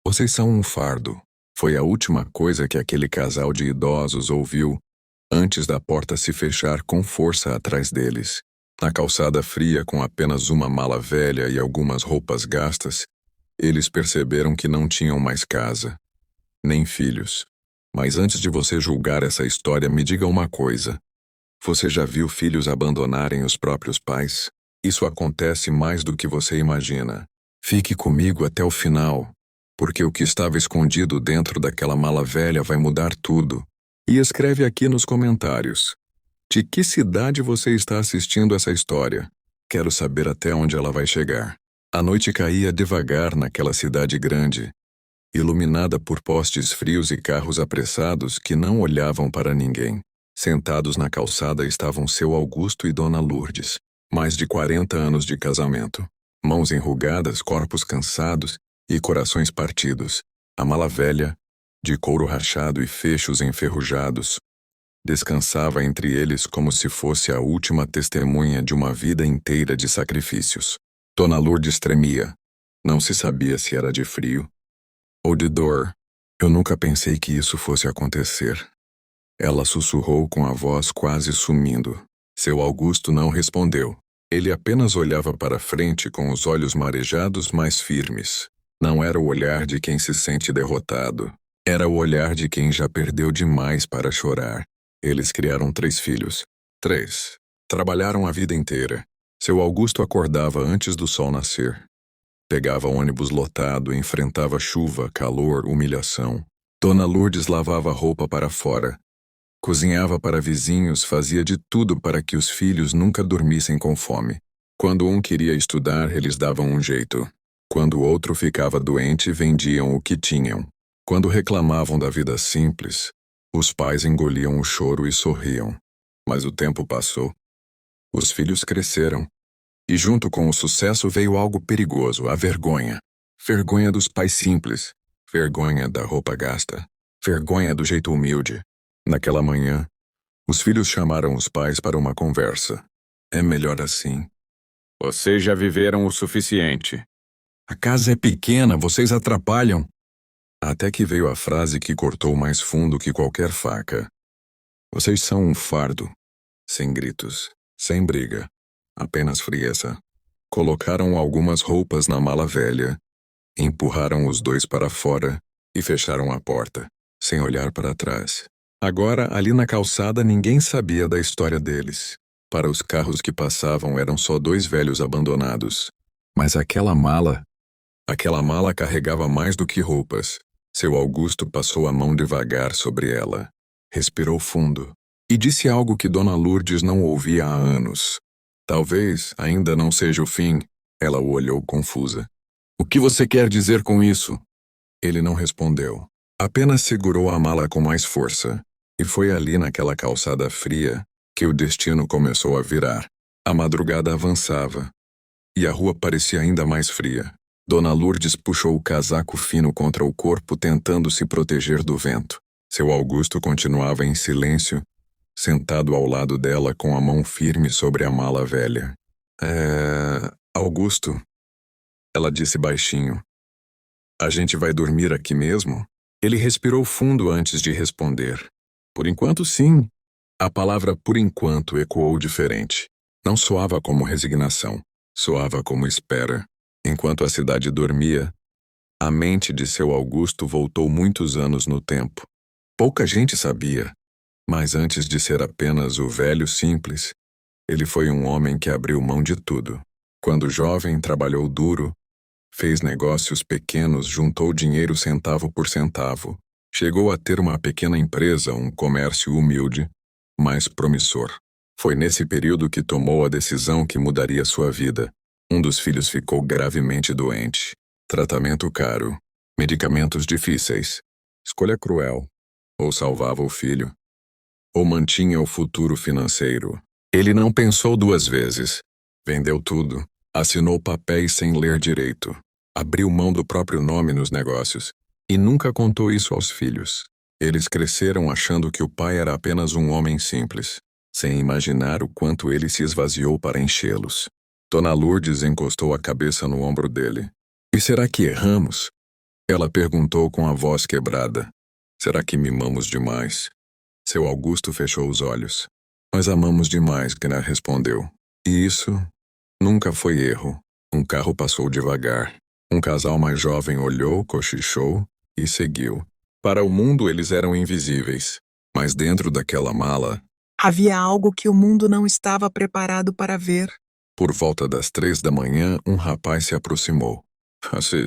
Vocês são um fardo. Foi a última coisa que aquele casal de idosos ouviu antes da porta se fechar com força atrás deles. Na calçada fria, com apenas uma mala velha e algumas roupas gastas, eles perceberam que não tinham mais casa, nem filhos. Mas antes de você julgar essa história, me diga uma coisa. Você já viu filhos abandonarem os próprios pais? Isso acontece mais do que você imagina. Fique comigo até o final, porque o que estava escondido dentro daquela mala velha vai mudar tudo. E escreve aqui nos comentários. De que cidade você está assistindo essa história? Quero saber até onde ela vai chegar. A noite caía devagar naquela cidade grande, iluminada por postes frios e carros apressados que não olhavam para ninguém. Sentados na calçada estavam seu Augusto e Dona Lourdes, mais de 40 anos de casamento. Mãos enrugadas, corpos cansados e corações partidos. A mala velha, de couro rachado e fechos enferrujados, descansava entre eles como se fosse a última testemunha de uma vida inteira de sacrifícios. Dona Lourdes tremia. Não se sabia se era de frio ou de dor. Eu nunca pensei que isso fosse acontecer. Ela sussurrou com a voz quase sumindo. Seu Augusto não respondeu. Ele apenas olhava para frente com os olhos marejados, mas firmes. Não era o olhar de quem se sente derrotado. Era o olhar de quem já perdeu demais para chorar. Eles criaram 3 filhos. 3. Trabalharam a vida inteira. Seu Augusto acordava antes do sol nascer. Pegava ônibus lotado, enfrentava chuva, calor, humilhação. Dona Lourdes lavava roupa para fora. Cozinhava para vizinhos, fazia de tudo para que os filhos nunca dormissem com fome. Quando um queria estudar, eles davam um jeito. Quando o outro ficava doente, vendiam o que tinham. Quando reclamavam da vida simples, os pais engoliam o choro e sorriam. Mas o tempo passou. Os filhos cresceram. E junto com o sucesso veio algo perigoso, a vergonha. Vergonha dos pais simples. Vergonha da roupa gasta. Vergonha do jeito humilde. Naquela manhã, os filhos chamaram os pais para uma conversa. É melhor assim. Vocês já viveram o suficiente. A casa é pequena, vocês atrapalham. Até que veio a frase que cortou mais fundo que qualquer faca. Vocês são um fardo. Sem gritos, sem briga, apenas frieza. Colocaram algumas roupas na mala velha, empurraram os 2 para fora e fecharam a porta, sem olhar para trás. Agora, ali na calçada, ninguém sabia da história deles. Para os carros que passavam eram só 2 velhos abandonados. Mas aquela mala carregava mais do que roupas. Seu Augusto passou a mão devagar sobre ela. Respirou fundo e disse algo que Dona Lourdes não ouvia há anos. Talvez ainda não seja o fim. Ela o olhou confusa. O que você quer dizer com isso? Ele não respondeu. Apenas segurou a mala com mais força. E foi ali naquela calçada fria que o destino começou a virar. A madrugada avançava. E a rua parecia ainda mais fria. Dona Lourdes puxou o casaco fino contra o corpo, tentando se proteger do vento. Seu Augusto continuava em silêncio, sentado ao lado dela com a mão firme sobre a mala velha. Augusto, ela disse baixinho. A gente vai dormir aqui mesmo? Ele respirou fundo antes de responder. Por enquanto, sim. A palavra por enquanto ecoou diferente. Não soava como resignação, soava como espera. Enquanto a cidade dormia, a mente de seu Augusto voltou muitos anos no tempo. Pouca gente sabia, mas antes de ser apenas o velho simples, ele foi um homem que abriu mão de tudo. Quando jovem, trabalhou duro, fez negócios pequenos, juntou dinheiro centavo por centavo. Chegou a ter uma pequena empresa, um comércio humilde, mas promissor. Foi nesse período que tomou a decisão que mudaria sua vida. Um dos filhos ficou gravemente doente. Tratamento caro, medicamentos difíceis. Escolha cruel. Ou salvava o filho, ou mantinha o futuro financeiro. Ele não pensou 2 vezes. Vendeu tudo, assinou papéis sem ler direito, abriu mão do próprio nome nos negócios. E nunca contou isso aos filhos. Eles cresceram achando que o pai era apenas um homem simples, sem imaginar o quanto ele se esvaziou para enchê-los. Dona Lourdes encostou a cabeça no ombro dele. E será que erramos? Ela perguntou com a voz quebrada. Será que mimamos demais? Seu Augusto fechou os olhos. Nós amamos demais, Gnnar respondeu. E isso nunca foi erro. Um carro passou devagar. Um casal mais jovem olhou, cochichou e seguiu. Para o mundo eles eram invisíveis, mas dentro daquela mala havia algo que o mundo não estava preparado para ver. Por volta das 3 da manhã, um rapaz se aproximou.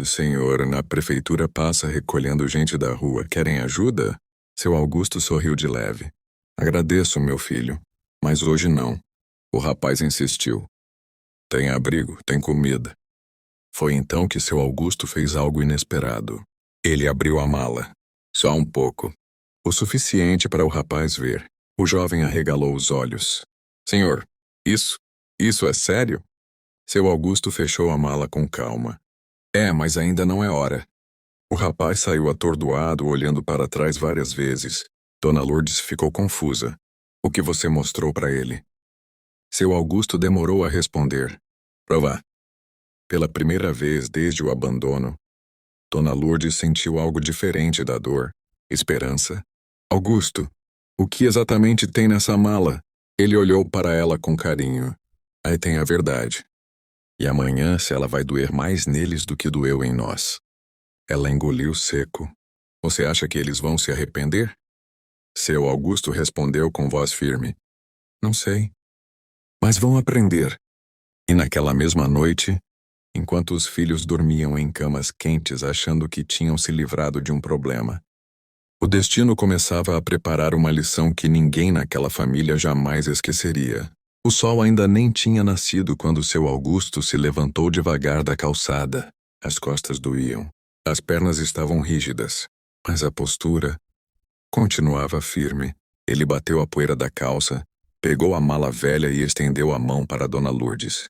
Senhor, na prefeitura passa recolhendo gente da rua. Querem ajuda? Seu Augusto sorriu de leve. Agradeço, meu filho, mas hoje não. O rapaz insistiu. Tem abrigo, tem comida. Foi então que seu Augusto fez algo inesperado. Ele abriu a mala. Só um pouco. O suficiente para o rapaz ver. O jovem arregalou os olhos. Senhor, isso é sério? Seu Augusto fechou a mala com calma. Mas ainda não é hora. O rapaz saiu atordoado, olhando para trás várias vezes. Dona Lourdes ficou confusa. O que você mostrou para ele? Seu Augusto demorou a responder. Prová. Pela primeira vez desde o abandono, Dona Lourdes sentiu algo diferente da dor. Esperança. Augusto, o que exatamente tem nessa mala? Ele olhou para ela com carinho. Aí tem a verdade. E amanhã, se ela vai doer mais neles do que doeu em nós. Ela engoliu seco. Você acha que eles vão se arrepender? Seu Augusto respondeu com voz firme. Não sei. Mas vão aprender. E naquela mesma noite, enquanto os filhos dormiam em camas quentes achando que tinham se livrado de um problema, o destino começava a preparar uma lição que ninguém naquela família jamais esqueceria. O sol ainda nem tinha nascido quando seu Augusto se levantou devagar da calçada. As costas doíam. As pernas estavam rígidas. Mas a postura continuava firme. Ele bateu a poeira da calça, pegou a mala velha e estendeu a mão para Dona Lourdes.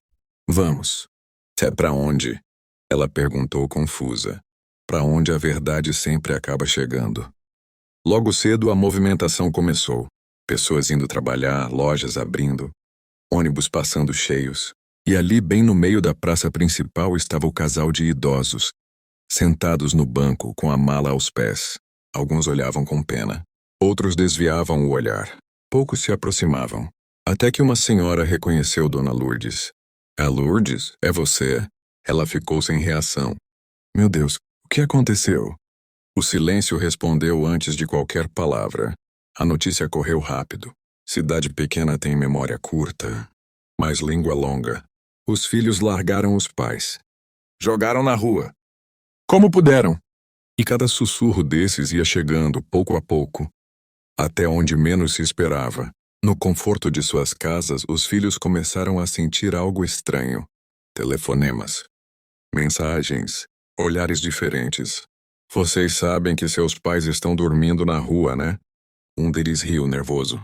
Vamos. É para onde? Ela perguntou confusa. Para onde a verdade sempre acaba chegando. Logo cedo a movimentação começou. Pessoas indo trabalhar, lojas abrindo, ônibus passando cheios. E ali, bem no meio da praça principal, estava o casal de idosos, sentados no banco com a mala aos pés. Alguns olhavam com pena. Outros desviavam o olhar. Poucos se aproximavam. Até que uma senhora reconheceu Dona Lourdes. Lourdes, é você? Ela ficou sem reação. Meu Deus, o que aconteceu? O silêncio respondeu antes de qualquer palavra. A notícia correu rápido. Cidade pequena tem memória curta, mas língua longa. Os filhos largaram os pais. Jogaram na rua. Como puderam? E cada sussurro desses ia chegando, pouco a pouco, até onde menos se esperava. No conforto de suas casas, os filhos começaram a sentir algo estranho. Telefonemas, mensagens, olhares diferentes. Vocês sabem que seus pais estão dormindo na rua, né? Um deles riu nervoso.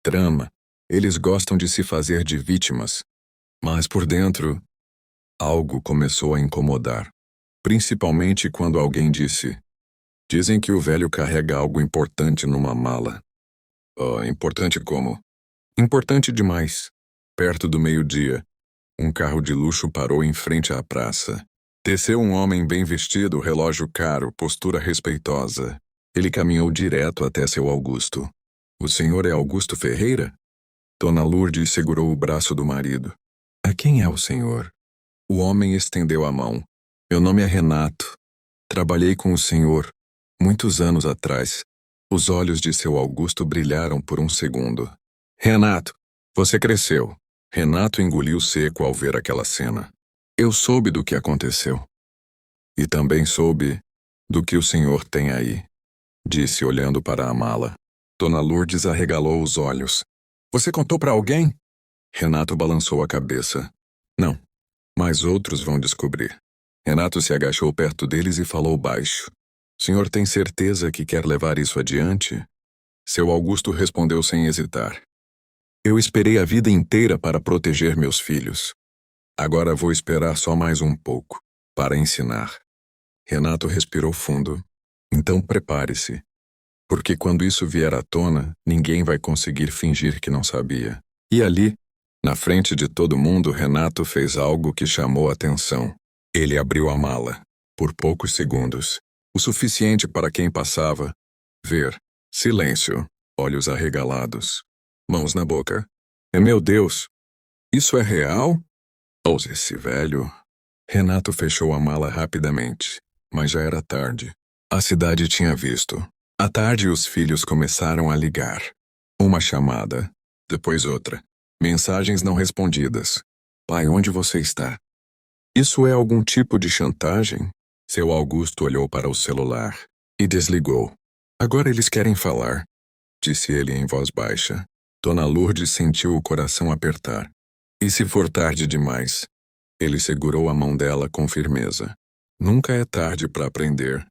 Drama. Eles gostam de se fazer de vítimas. Mas por dentro, algo começou a incomodar. Principalmente quando alguém disse: Dizem que o velho carrega algo importante numa mala. Importante como? Importante demais. Perto do meio-dia, um carro de luxo parou em frente à praça. Desceu um homem bem vestido, relógio caro, postura respeitosa. Ele caminhou direto até seu Augusto. O senhor é Augusto Ferreira? Dona Lourdes segurou o braço do marido. Quem é o senhor? O homem estendeu a mão. Meu nome é Renato. Trabalhei com o senhor muitos anos atrás. Os olhos de seu Augusto brilharam por um segundo. Renato, você cresceu. Renato engoliu seco ao ver aquela cena. Eu soube do que aconteceu. E também soube do que o senhor tem aí, disse olhando para a mala. Dona Lourdes arregalou os olhos. Você contou para alguém? Renato balançou a cabeça. Não, mas outros vão descobrir. Renato se agachou perto deles e falou baixo. O senhor tem certeza que quer levar isso adiante? Seu Augusto respondeu sem hesitar. Eu esperei a vida inteira para proteger meus filhos. Agora vou esperar só mais um pouco, para ensinar. Renato respirou fundo. Então prepare-se, porque quando isso vier à tona, ninguém vai conseguir fingir que não sabia. E ali, na frente de todo mundo, Renato fez algo que chamou a atenção. Ele abriu a mala. Por poucos segundos, O suficiente para quem passava. Ver. Silêncio. Olhos arregalados. Mãos na boca. Meu Deus! Isso é real? Ouse esse velho. Renato fechou a mala rapidamente, mas já era tarde. A cidade tinha visto. À tarde os filhos começaram a ligar. Uma chamada, depois outra. Mensagens não respondidas. Pai, onde você está? Isso é algum tipo de chantagem? Seu Augusto olhou para o celular e desligou. Agora eles querem falar, disse ele em voz baixa. Dona Lourdes sentiu o coração apertar. E se for tarde demais? Ele segurou a mão dela com firmeza. Nunca é tarde para aprender.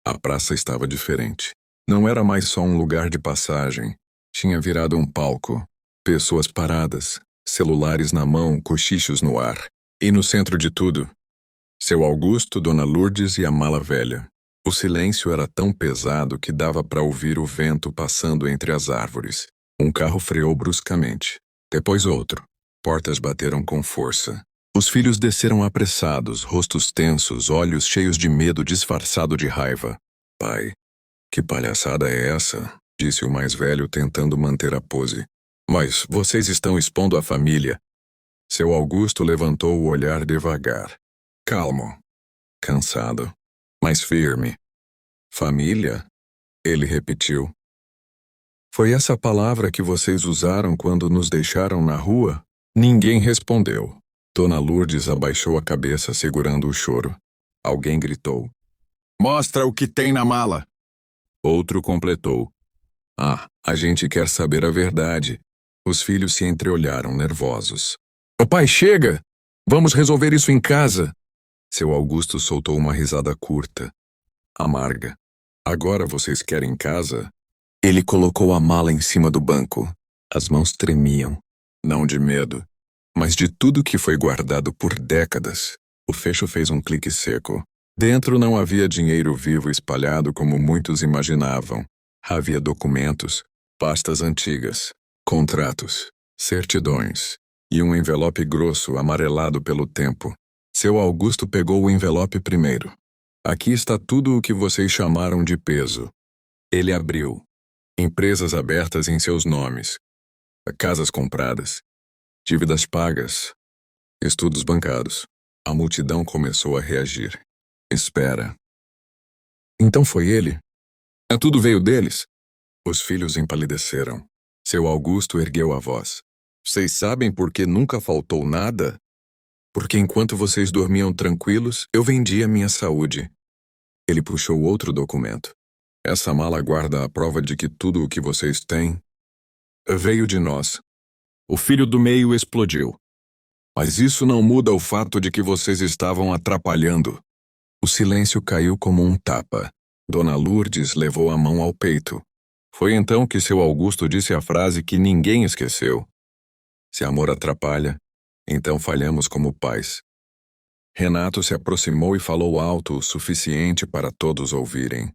A praça estava diferente. Não era mais só um lugar de passagem. Tinha virado um palco. Pessoas paradas, celulares na mão, cochichos no ar. E no centro de tudo, seu Augusto, Dona Lourdes e a mala velha. O silêncio era tão pesado que dava para ouvir o vento passando entre as árvores. Um carro freou bruscamente. Depois outro. Portas bateram com força. Os filhos desceram apressados, rostos tensos, olhos cheios de medo disfarçado de raiva. Pai, que palhaçada é essa? Disse o mais velho tentando manter a pose. Mas vocês estão expondo a família. Seu Augusto levantou o olhar devagar. Calmo. Cansado. Mas firme. Família? Ele repetiu. Foi essa palavra que vocês usaram quando nos deixaram na rua? Ninguém respondeu. Dona Lourdes abaixou a cabeça segurando o choro. Alguém gritou. Mostra o que tem na mala. Outro completou. Ah, a gente quer saber a verdade. Os filhos se entreolharam nervosos. O pai, chega! Vamos resolver isso em casa. Seu Augusto soltou uma risada curta, amarga. Agora vocês querem casa? Ele colocou a mala em cima do banco. As mãos tremiam, não de medo, mas de tudo que foi guardado por décadas. O fecho fez um clique seco. Dentro não havia dinheiro vivo espalhado como muitos imaginavam. Havia documentos, pastas antigas, contratos, certidões e um envelope grosso amarelado pelo tempo. Seu Augusto pegou o envelope primeiro. Aqui está tudo o que vocês chamaram de peso. Ele abriu. Empresas abertas em seus nomes. Casas compradas. Dívidas pagas. Estudos bancados. A multidão começou a reagir. Espera. Então foi ele? Tudo veio deles? Os filhos empalideceram. Seu Augusto ergueu a voz. Vocês sabem por que nunca faltou nada? Porque enquanto vocês dormiam tranquilos, eu vendia minha saúde. Ele puxou outro documento. Essa mala guarda a prova de que tudo o que vocês têm veio de nós. O filho do meio explodiu. Mas isso não muda o fato de que vocês estavam atrapalhando. O silêncio caiu como um tapa. Dona Lourdes levou a mão ao peito. Foi então que seu Augusto disse a frase que ninguém esqueceu. Se amor atrapalha, então falhamos como pais. Renato se aproximou e falou alto o suficiente para todos ouvirem.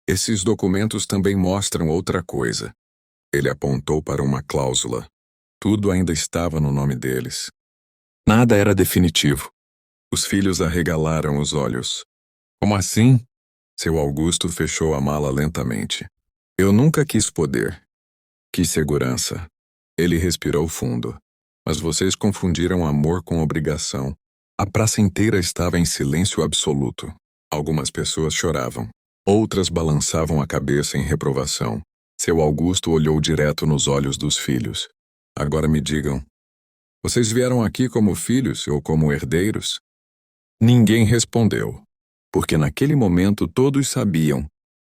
Esses documentos também mostram outra coisa. Ele apontou para uma cláusula. Tudo ainda estava no nome deles. Nada era definitivo. Os filhos arregalaram os olhos. Como assim? Seu Augusto fechou a mala lentamente. Eu nunca quis poder. Quis segurança. Ele respirou fundo. Mas vocês confundiram amor com obrigação. A praça inteira estava em silêncio absoluto. Algumas pessoas choravam. Outras balançavam a cabeça em reprovação. Seu Augusto olhou direto nos olhos dos filhos. Agora me digam. Vocês vieram aqui como filhos ou como herdeiros? Ninguém respondeu. Porque naquele momento todos sabiam.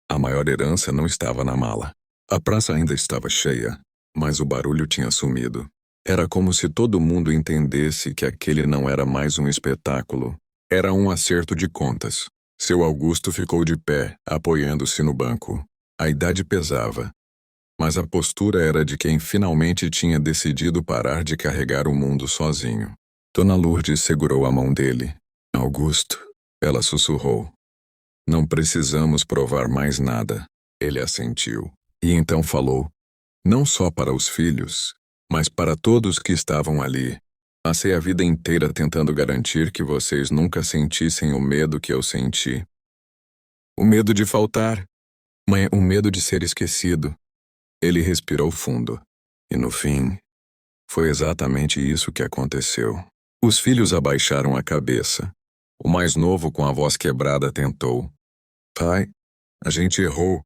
A maior herança não estava na mala. A praça ainda estava cheia, mas o barulho tinha sumido. Era como se todo mundo entendesse que aquele não era mais um espetáculo. Era um acerto de contas. Seu Augusto ficou de pé, apoiando-se no banco. A idade pesava, mas a postura era de quem finalmente tinha decidido parar de carregar o mundo sozinho. Dona Lourdes segurou a mão dele. Augusto, ela sussurrou. Não precisamos provar mais nada. Ele assentiu. E então falou. Não só para os filhos, mas para todos que estavam ali. Passei a vida inteira tentando garantir que vocês nunca sentissem o medo que eu senti. O medo de faltar. O medo de ser esquecido. Ele respirou fundo. E no fim, foi exatamente isso que aconteceu. Os filhos abaixaram a cabeça. O mais novo, com a voz quebrada, tentou. Pai, a gente errou.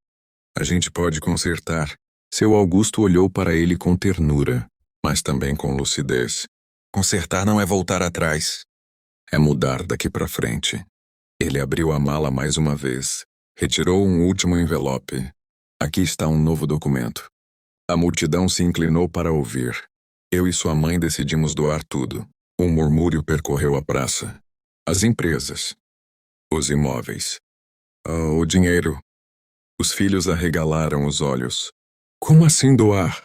A gente pode consertar. Seu Augusto olhou para ele com ternura, mas também com lucidez. Consertar não é voltar atrás. É mudar daqui para frente. Ele abriu a mala mais uma vez. Retirou um último envelope. Aqui está um novo documento. A multidão se inclinou para ouvir. Eu e sua mãe decidimos doar tudo. Um murmúrio percorreu a praça. As empresas. Os imóveis. O dinheiro. Os filhos arregalaram os olhos. Como assim doar?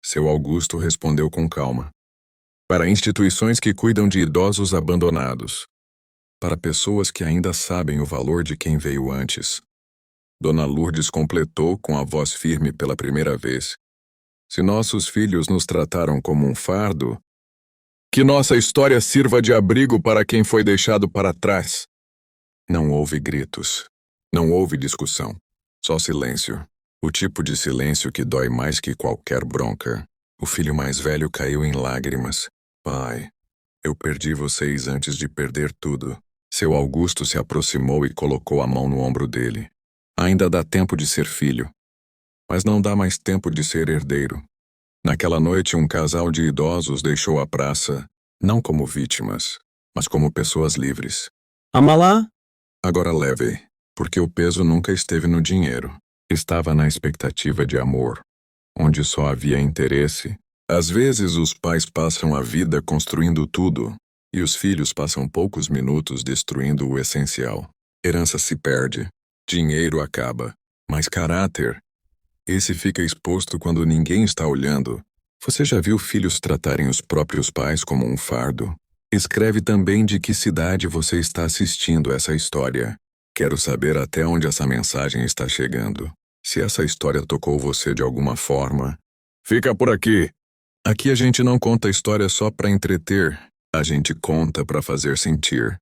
Seu Augusto respondeu com calma. Para instituições que cuidam de idosos abandonados. Para pessoas que ainda sabem o valor de quem veio antes. Dona Lourdes completou com a voz firme pela primeira vez. Se nossos filhos nos trataram como um fardo, que nossa história sirva de abrigo para quem foi deixado para trás. Não houve gritos. Não houve discussão. Só silêncio. O tipo de silêncio que dói mais que qualquer bronca. O filho mais velho caiu em lágrimas. Pai, eu perdi vocês antes de perder tudo. Seu Augusto se aproximou e colocou a mão no ombro dele. Ainda dá tempo de ser filho. Mas não dá mais tempo de ser herdeiro. Naquela noite, um casal de idosos deixou a praça, não como vítimas, mas como pessoas livres. Amalá? Agora leve, porque o peso nunca esteve no dinheiro. Estava na expectativa de amor, onde só havia interesse. Às vezes os pais passam a vida construindo tudo, e os filhos passam poucos minutos destruindo o essencial. Herança se perde, dinheiro acaba, mas caráter, esse fica exposto quando ninguém está olhando. Você já viu filhos tratarem os próprios pais como um fardo? Escreve também de que cidade você está assistindo essa história. Quero saber até onde essa mensagem está chegando. Se essa história tocou você de alguma forma. Fica por aqui. Aqui a gente não conta história só para entreter. A gente conta para fazer sentir.